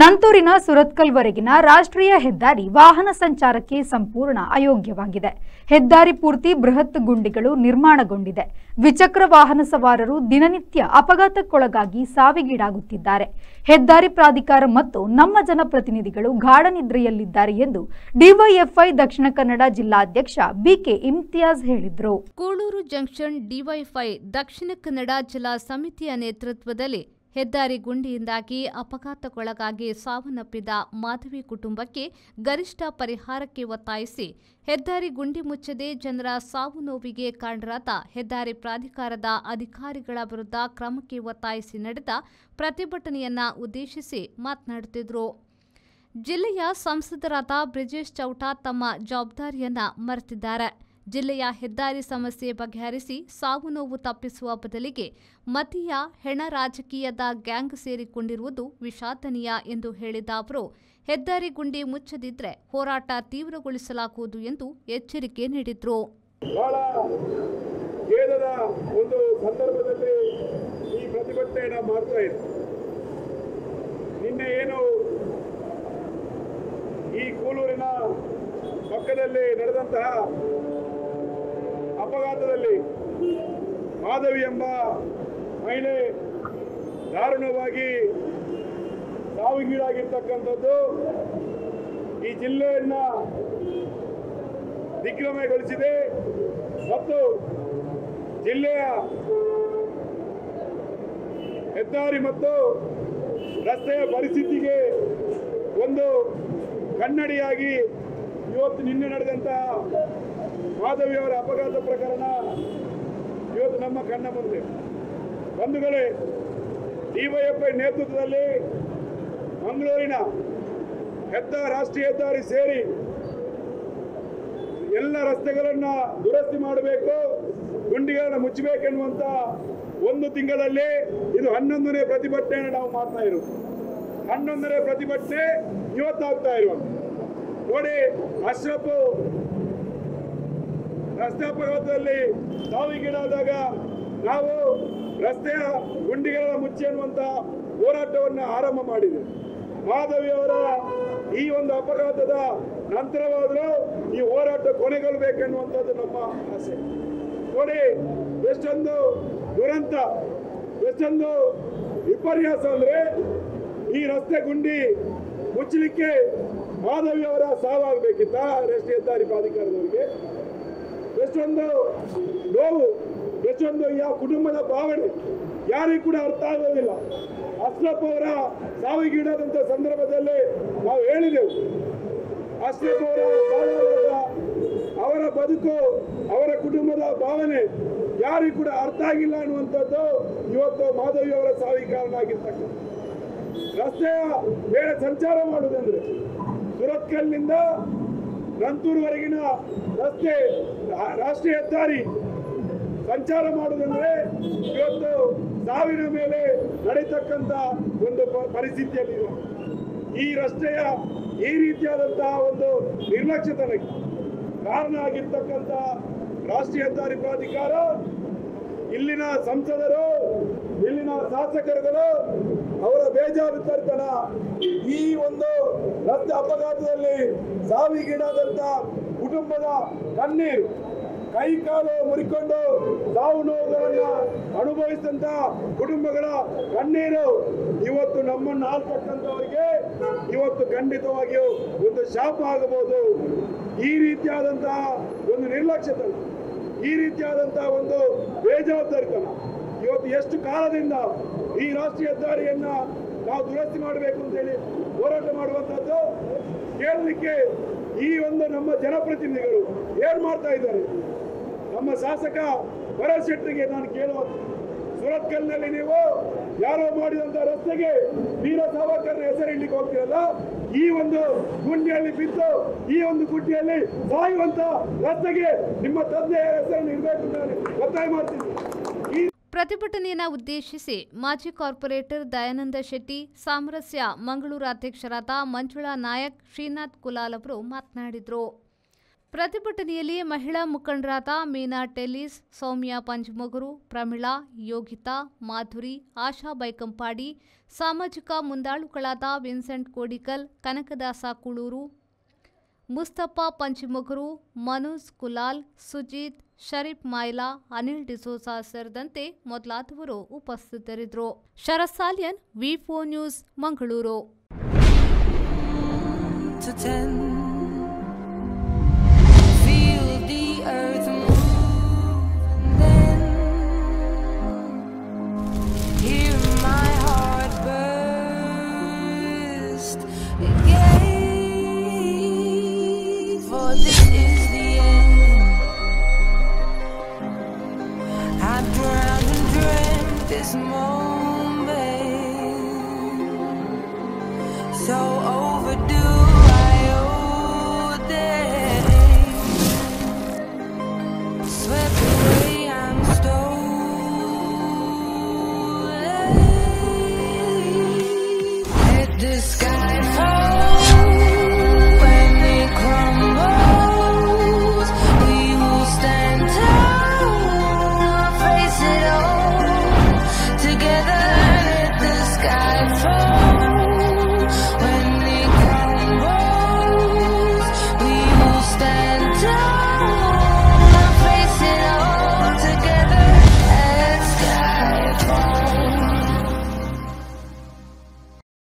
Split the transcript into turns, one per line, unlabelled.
ನಂತೂರಿನ ಸುರತ್ಕಲ್ವರೆಗಿನ ರಾಷ್ಟ್ರೀಯ ಹೆದ್ದಾರಿ ವಾಹನ ಸಂಚಾರಕ್ಕೆ ಸಂಪೂರ್ಣ ಅಯೋಗ್ಯವಾಗಿದೆ. ಹೆದ್ದಾರಿ ಪೂರ್ತಿ ಬೃಹತ್ ಗುಂಡಿಗಳು ನಿರ್ಮಾಣಗೊಂಡಿದೆ. ದ್ವಿಚಕ್ರ ವಾಹನ ಸವಾರರು ದಿನನಿತ್ಯ ಅಪಘಾತಕ್ಕೊಳಗಾಗಿ ಸಾವಿಗೀಡಾಗುತ್ತಿದ್ದಾರೆ. ಹೆದ್ದಾರಿ ಪ್ರಾಧಿಕಾರ ಮತ್ತು ನಮ್ಮ ಜನಪ್ರತಿನಿಧಿಗಳು ಗಾಢ ನಿದ್ರೆಯಲ್ಲಿದ್ದಾರೆ ಎಂದು ಡಿವೈಎಫ್ಐ ದಕ್ಷಿಣ ಕನ್ನಡ ಜಿಲ್ಲಾಧ್ಯಕ್ಷ ಬಿಕೆ ಇಮ್ತಿಯಾಜ್ ಹೇಳಿದರು.
ಕೂಳೂರು ಜಂಕ್ಷನ್ ಡಿವೈಎಫ್ಐ ದಕ್ಷಿಣ ಕನ್ನಡ ಜಿಲ್ಲಾ ಸಮಿತಿಯ ನೇತೃತ್ವದಲ್ಲಿ ಹೆದ್ದಾರಿ ಗುಂಡಿಯಿಂದಾಗಿ ಅಪಘಾತಕ್ಕೊಳಗಾಗಿ ಸಾವನ್ನಪ್ಪಿದ ಮಾಧವಿ ಕುಟುಂಬಕ್ಕೆ ಗರಿಷ್ಠ ಪರಿಹಾರಕ್ಕೆ ಒತ್ತಾಯಿಸಿ ಹೆದ್ದಾರಿ ಗುಂಡಿ ಮುಚ್ಚದೆ ಜನರ ಸಾವು ನೋವಿಗೆ ಕಾರಣರಾದ ಹೆದ್ದಾರಿ ಪ್ರಾಧಿಕಾರದ ಅಧಿಕಾರಿಗಳ ವಿರುದ್ಧ ಕ್ರಮಕ್ಕೆ ಒತ್ತಾಯಿಸಿ ನಡೆದ ಪ್ರತಿಭಟನೆಯನ್ನ ಉದ್ದೇಶಿಸಿ ಮಾತನಾಡುತ್ತಿದ್ದರು. ಜಿಲ್ಲೆಯ ಸಂಸದರಾದ ಬ್ರಿಜೇಶ್ ಚೌಟಾ ತಮ್ಮ ಜವಾಬ್ದಾರಿಯನ್ನ ಮರೆತಿದ್ದಾರೆ. ಜಿಲ್ಲೆಯ ಹೆದ್ದಾರಿ ಸಮಸ್ಯೆ ಬಗೆಹರಿಸಿ ಸಾವು ನೋವು ತಪ್ಪಿಸುವ ಬದಲಿಗೆ ಮತೀಯ ಹೆಣ ರಾಜಕೀಯದ ಗ್ಯಾಂಗ್ ಸೇರಿಕೊಂಡಿರುವುದು ವಿಷಾದನೀಯ ಎಂದು ಹೇಳಿದ ಅವರು, ಹೆದ್ದಾರಿ ಗುಂಡಿ ಮುಚ್ಚದಿದ್ರೆ ಹೋರಾಟ ತೀವ್ರಗೊಳಿಸಲಾಗುವುದು ಎಂದು ಎಚ್ಚರಿಕೆ ನೀಡಿದರು.
ಒಂದು ಸಂದರ್ಭದಲ್ಲಿ ಈ ಪ್ರತಿಭಟನೆಯನ್ನು ಮಾಡ್ತಾ ಇದೆ. ನಿನ್ನೆ ಏನು ಈ ಕೂಳೂರಿನ ಪಕ್ಕದಲ್ಲಿ ನಡೆದಂತಹ ಅಪಘಾತದಲ್ಲಿ ಮಾಧವಿ ಎಂಬ ಮಹಿಳೆ ದಾರುಣವಾಗಿ ಸಾವಿಗೀಡಾಗಿರ್ತಕ್ಕಂಥದ್ದು ಈ ಜಿಲ್ಲೆಯನ್ನ ದಿಗ್ಭ್ರಮೆಗೊಳಿಸಿದೆ ಮತ್ತು ಜಿಲ್ಲೆಯ ಹೆದ್ದಾರಿ ಮತ್ತು ರಸ್ತೆಯ ಪರಿಸ್ಥಿತಿಗೆ ಒಂದು ಕನ್ನಡಿಯಾಗಿ ಇವತ್ತು ನಿನ್ನೆ ನಡೆದಂತಹ ಮಾಧವಿಯವರ ಅಪಘಾತ ಪ್ರಕರಣ ಇವತ್ತು ನಮ್ಮ ಕಣ್ಣ ಮುಂದೆ. ಬಂಧುಗಳೇ, ಡಿವೈಎಫ್ಐ ನೇತೃತ್ವದಲ್ಲಿ ಮಂಗಳೂರಿನ ರಾಷ್ಟ್ರೀಯ ಹೆದ್ದಾರಿ ಸೇರಿ ಎಲ್ಲ ರಸ್ತೆಗಳನ್ನು ದುರಸ್ತಿ ಮಾಡಬೇಕು, ಗುಂಡಿಗಳನ್ನು ಮುಚ್ಚಬೇಕೆನ್ನುವಂತ ಒಂದು ತಿಂಗಳಲ್ಲಿ ಇದು 11ನೇ ಪ್ರತಿಭಟನೆಯನ್ನು ನಾವು ಮಾಡ್ತಾ ಇರೋದು. 11ನೇ ಪ್ರತಿಭಟನೆ ಇವತ್ತಾಗ್ತಾ ಇರುವುದು ನೋಡಿ. ಅಶ್ರಫ್ ರಸ್ತೆ ಅಪಘಾತದಲ್ಲಿ ಸಾವಿಗೀಡಾದಾಗ ನಾವು ರಸ್ತೆಯ ಗುಂಡಿಗಳನ್ನು ಮುಚ್ಚಿ ಅನ್ನುವಂತ ಹೋರಾಟವನ್ನು ಆರಂಭ ಮಾಡಿದೆ. ಮಾಧವಿಯವರ ಈ ಒಂದು ಅಪಘಾತದ ನಂತರವಾದರೂ ಈ ಹೋರಾಟ ಕೊನೆಗೊಳ್ಳಬೇಕೆನ್ನುವಂಥದ್ದು ನಮ್ಮ ಆಸೆ. ನೋಡಿ, ಎಷ್ಟೊಂದು ದುರಂತ, ಎಷ್ಟೊಂದು ವಿಪರ್ಯಾಸ ಅಂದ್ರೆ ಈ ರಸ್ತೆ ಗುಂಡಿ ಮುಚ್ಚಲಿಕ್ಕೆ ಮಾಧವಿಯವರ ಸಾವಾಗಬೇಕಿತ್ತ ರಾಷ್ಟ್ರೀಯ ಹೆದ್ದಾರಿ ಪ್ರಾಧಿಕಾರದವರಿಗೆ? ಎಷ್ಟೊಂದು ನೋವು, ಎಷ್ಟೊಂದು ಯಾವ ಕುಟುಂಬದ ಭಾವನೆ ಯಾರಿಗೂ ಕೂಡ ಅರ್ಥ ಆಗೋದಿಲ್ಲ. ಅಶ್ರಫ್ ಅವರ ಸಾವಿಗೀಡಾದಂಥ ಸಂದರ್ಭದಲ್ಲಿ ನಾವು ಹೇಳಿದೆವು, ಅಶ್ರಫ್ ಅವರ ಸಾವಾದಾಗ ಅವರ ಬದುಕು, ಅವರ ಕುಟುಂಬದ ಭಾವನೆ ಯಾರಿಗೂ ಕೂಡ ಅರ್ಥ ಆಗಿಲ್ಲ ಅನ್ನುವಂಥದ್ದು ಇವತ್ತು ಮಾಧವಿಯವರ ಸಾವಿಗೆ ಕಾರಣ ಆಗಿರ್ತಕ್ಕಂಥ. ರಸ್ತೆಯ ಬೇರೆ ಸಂಚಾರ ಮಾಡುವುದಂದ್ರೆ ಸುರತ್ಕಲ್ನಿಂದ ನಂತೂರುವರೆಗಿನ ರಸ್ತೆ ರಾಷ್ಟ್ರೀಯ ಹೆದ್ದಾರಿ ಸಂಚಾರ ಮಾಡುವುದಂದ್ರೆ ಇವತ್ತು ಸಾವಿನ ಮೇಲೆ ನಡೀತಕ್ಕಂಥ ಒಂದು ಪರಿಸ್ಥಿತಿಯಲ್ಲಿದೆ. ಈ ರಸ್ತೆಯ ಈ ರೀತಿಯಾದಂತಹ ಒಂದು ನಿರ್ಲಕ್ಷ್ಯತನಕ್ಕೆ ಕಾರಣ ಆಗಿರ್ತಕ್ಕಂಥ ರಾಷ್ಟ್ರೀಯ ಹೆದ್ದಾರಿ ಪ್ರಾಧಿಕಾರ, ಇಲ್ಲಿನ ಸಂಸದರು, ಇಲ್ಲಿನ ಶಾಸಕರುಗಳು ಅವರ ಬೇಜವಾಬ್ದಾರಿತನ ಈ ಒಂದು ರಸ್ತೆ ಅಪಘಾತದಲ್ಲಿ ಸಾವಿಗೀಡಾದಂತ ಕುಟುಂಬದ ಕಣ್ಣೀರು, ಕೈ ಕಾಲು ಮುರಿಕೊಂಡು ಸಾವು ನೋವುಗಳನ್ನ ಅನುಭವಿಸಿದಂತ ಕುಟುಂಬಗಳ ಕಣ್ಣೀರು ಇವತ್ತು ನಮ್ಮನ್ನು ಆಳ್ತಕ್ಕಂಥವರಿಗೆ ಇವತ್ತು ಖಂಡಿತವಾಗಿಯೂ ಒಂದು ಶಾಪ ಆಗಬಹುದು. ಈ ರೀತಿಯಾದಂತಹ ಒಂದು ನಿರ್ಲಕ್ಷ್ಯತನ, ಈ ರೀತಿಯಾದಂತಹ ಒಂದು ಬೇಜವಾಬ್ದಾರಿತನ ಇವತ್ತು ಎಷ್ಟು ಕಾಲದಿಂದ ಈ ರಾಷ್ಟ್ರೀಯ ಹೆದ್ದಾರಿಯನ್ನ ನಾವು ದುರಸ್ತಿ ಮಾಡಬೇಕು ಅಂತೇಳಿ ಹೋರಾಟ ಮಾಡುವಂತದ್ದು ಕೇಳಲಿಕ್ಕೆ ಈ ಒಂದು ನಮ್ಮ ಜನಪ್ರತಿನಿಧಿಗಳು ಏನ್ ಮಾಡ್ತಾ ಇದ್ದಾರೆ? ನಮ್ಮ ಶಾಸಕ ಭರತ್ ಶೆಟ್ಟರಿಗೆ ನಾನು ಕೇಳುವ, ಸುರತ್ಕಲ್ನಲ್ಲಿ ನೀವು ಯಾರೋ ಮಾಡಿದಂತ ರಸ್ತೆಗೆ ವೀರ ಸಾವರ್ಕರ್ ಹೆಸರಿಡ್ಲಿಕ್ಕೆ ಹೋಗ್ತೀರಲ್ಲ, ಈ ಒಂದು ಗುಂಡಿಯಲ್ಲಿ ಬಿದ್ದು ಈ ಒಂದು ಗುಂಡಿಯಲ್ಲಿ ಸಾಯುವಂತ ರಸ್ತೆಗೆ ನಿಮ್ಮ ತಂದೆಯ ಹೆಸರನ್ನು ಇರಬೇಕು ನಾನು ಒತ್ತಾಯ ಮಾಡ್ತೀನಿ.
ಪ್ರತಿಭಟನೆಯನ್ನು ಉದ್ದೇಶಿಸಿ ಮಾಜಿ ಕಾರ್ಪೊರೇಟರ್ ದಯಾನಂದ ಶೆಟ್ಟಿ, ಸಾಮರಸ್ಯ ಮಂಗಳೂರು ಅಧ್ಯಕ್ಷರಾದ ಮಂಜುಳಾ ನಾಯಕ್, ಶ್ರೀನಾಥ್ ಕುಲಾಲ್ ಅವರು ಮಾತನಾಡಿದರು. ಪ್ರತಿಭಟನೆಯಲ್ಲಿ ಮಹಿಳಾ ಮುಖಂಡರಾದ ಮೀನಾ ಟೆಲಿಸ್, ಸೌಮ್ಯ ಪಂಚಮಗುರು, ಪ್ರಮಿಳಾ, ಯೋಗಿತಾ, ಮಾಧುರಿ, ಆಶಾ ಬೈಕಂಪಾಡಿ, ಸಾಮಾಜಿಕ ಮುಂದಾಳುಗಳಾದ ವಿನ್ಸೆಂಟ್ ಕೋಡಿಕಲ್, ಕನಕದಾಸ ಕುಳೂರು, ಮುಸ್ತಫಾ ಪಂಚಮಗುರು, ಮನೋಜ್ ಕುಲಾಲ್, ಸುಜಿತ್, ಶರೀಫ್ ಮಾಯ್ಲಾ, ಅನಿಲ್ ಡಿಸೋಸಾ ಸೇರಿದಂತೆ ಮೊದಲಾದವರು ಉಪಸ್ಥಿತರಿದ್ದರು. ಶರತ್ ಸಾಲಿಯನ್, ವಿ4 news, Mangaluru.
This moment so overdue.